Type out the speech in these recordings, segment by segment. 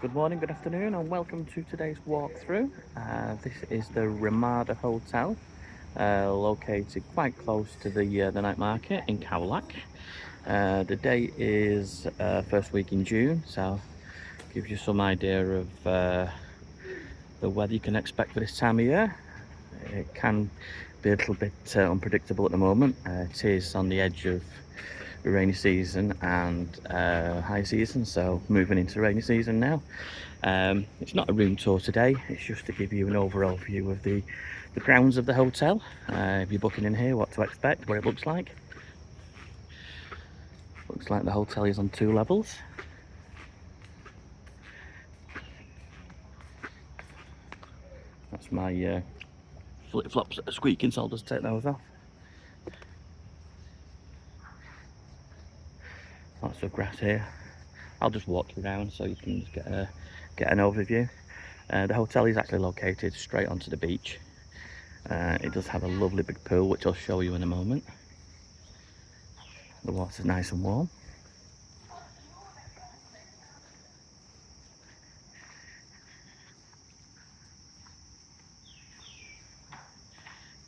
Good morning, good afternoon, and welcome to today's walkthrough. This is the Ramada Hotel, located quite close to the night market in Khao Lak. The date is first week in June, so gives you some idea of the weather you can expect for this time of year. It can be a little bit unpredictable at the moment. It is on the edge of rainy season and high season, so moving into rainy season now. It's not a room tour today, it's just to give you an overall view of the grounds of the hotel. If you're booking in here, what to expect, what it looks like. Looks like the hotel is on 2 levels. That's my flip-flops that are squeaking, so I'll just take those off. Lots of grass here. I'll just walk you around so you can just get an overview. The hotel is actually located straight onto the beach. It does have a lovely big pool, which I'll show you in a moment. The water's nice and warm.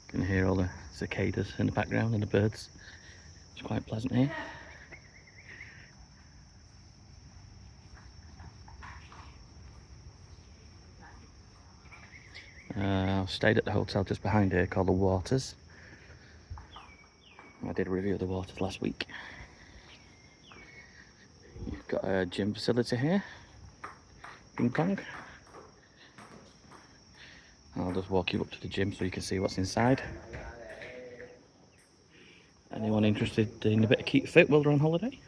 You can hear all the cicadas in the background and the birds. It's quite pleasant here. I've stayed at the hotel just behind here called the Waters. I did a review of the Waters last week. You've got a gym facility here, ping pong. I'll just walk you up to the gym so you can see what's inside. Anyone interested in a bit of keep fit while they're on holiday?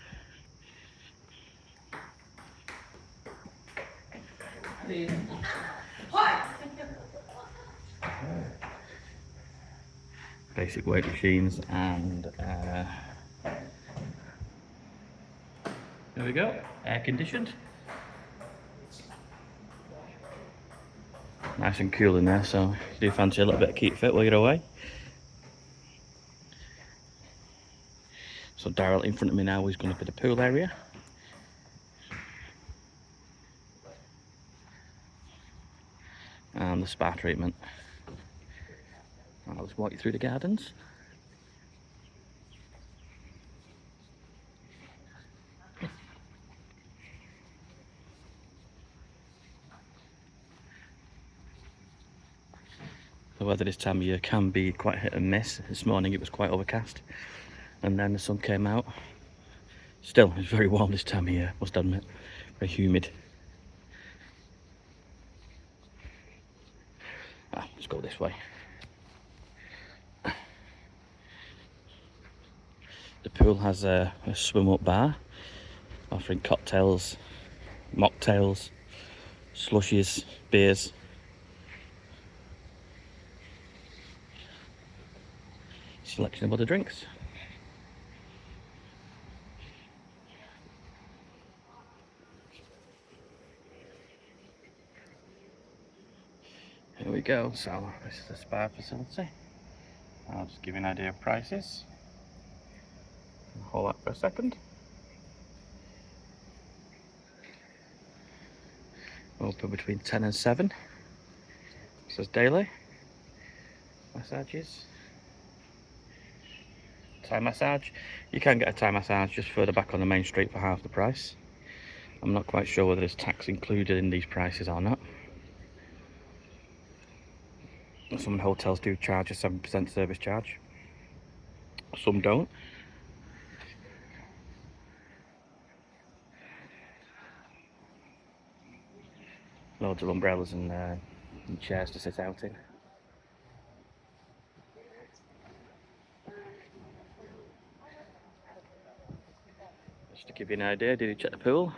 Basic weight machines and there we go, air conditioned. Nice and cool in there, so if you do fancy a little bit of keep fit while you're away. So directly in front of me now is going to be the pool area. And the spa treatment. I'll just walk you through the gardens. The weather this time of year can be quite hit and miss. This morning it was quite overcast and then the sun came out. Still, it's very warm this time of year, must admit. Very humid. Let's go this way. The pool has a swim-up bar offering cocktails, mocktails, slushies, beers. Selection of other drinks. Here we go, so this is the spa facility. I'll just give you an idea of prices. Hold that for a second. Open between 10 and 7. This is daily. Massages. Thai massage. You can get a Thai massage just further back on the main street for half the price. I'm not quite sure whether there's tax included in these prices or not. Some hotels do charge a 7% service charge. Some don't. Loads of umbrellas and chairs to sit out in. Just to give you an idea, did you check the pool?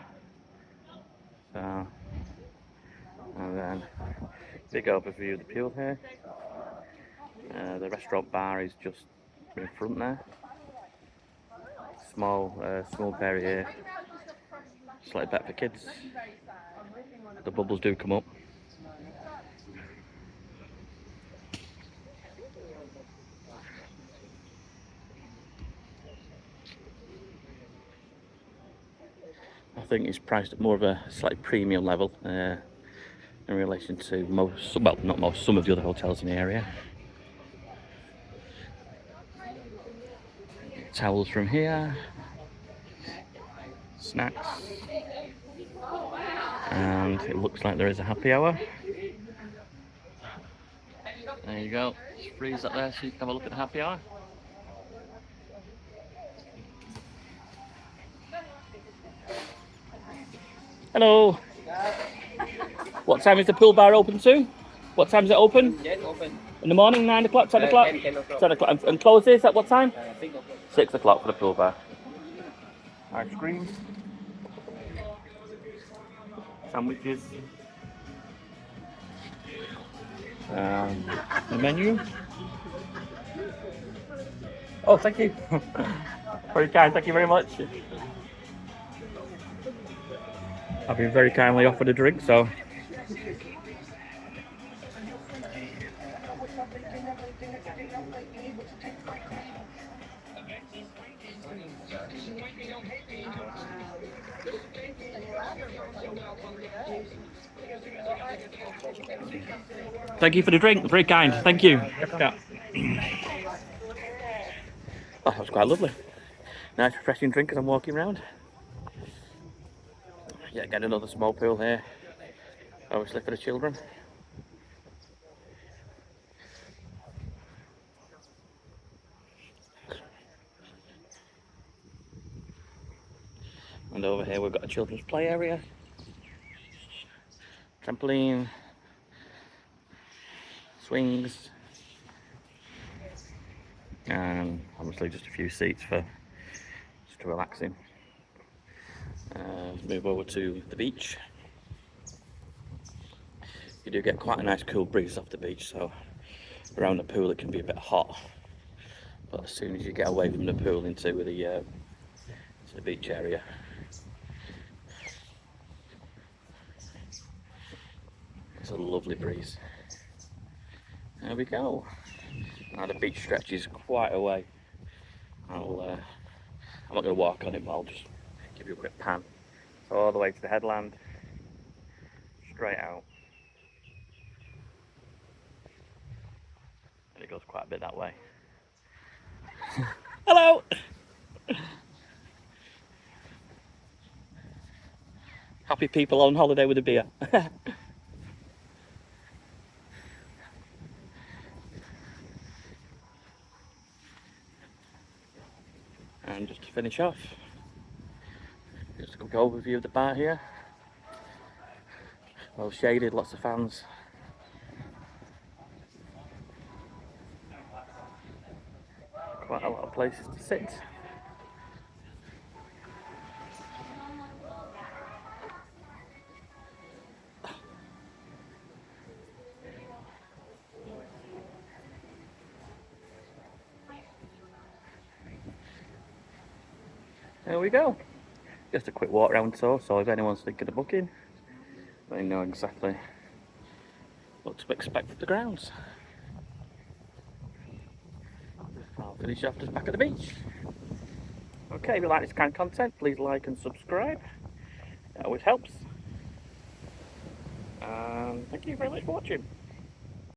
So, and then big overview of the pool here. The restaurant bar is just in front there. Small area here. Slightly better for kids. The bubbles do come up. I think it's priced at more of a slightly premium level in relation to most, well, not most, some of the other hotels in the area. Towels from here, snacks, and it looks like there is a happy hour. There you go, just freeze that there so you can have a look at the happy hour. Hello. What time is the pool bar open to? What time is it open? Yes, open. In the morning, 9 o'clock, 10 o'clock? 10 o'clock. 10 o'clock. And closes at what time? 6 o'clock. 6 o'clock for the pool bar. Ice cream. Sandwiches. The menu. Oh, thank you. Very kind, thank you very much. I've been very kindly offered a drink, so. Thank you for the drink, very kind, thank you. Yeah. Oh, that was quite lovely. Nice refreshing drink as I'm walking around. Yeah, get another small pool here, obviously for the children. And over here we've got a children's play area, trampoline, swings, and obviously just a few seats for just relaxing. Move over to the beach. You do get quite a nice cool breeze off the beach, so around the pool it can be a bit hot, but as soon as you get away from the pool into the beach area, it's a lovely breeze. There we go. Now the beach stretches quite a way. I'm not going to walk on it, but I'll just give you a quick pan. So all the way to the headland, straight out. And it goes quite a bit that way. Hello! Happy people on holiday with a beer. And just to finish off, just a quick overview of the bar here. Well shaded, lots of fans. Quite a lot of places to sit. There we go. Just a quick walk around tour, so if anyone's thinking of booking, they know exactly what to expect at the grounds. I'll finish off just back at the beach. Okay, if you like this kind of content, please like and subscribe. That always helps. Thank you very much for watching.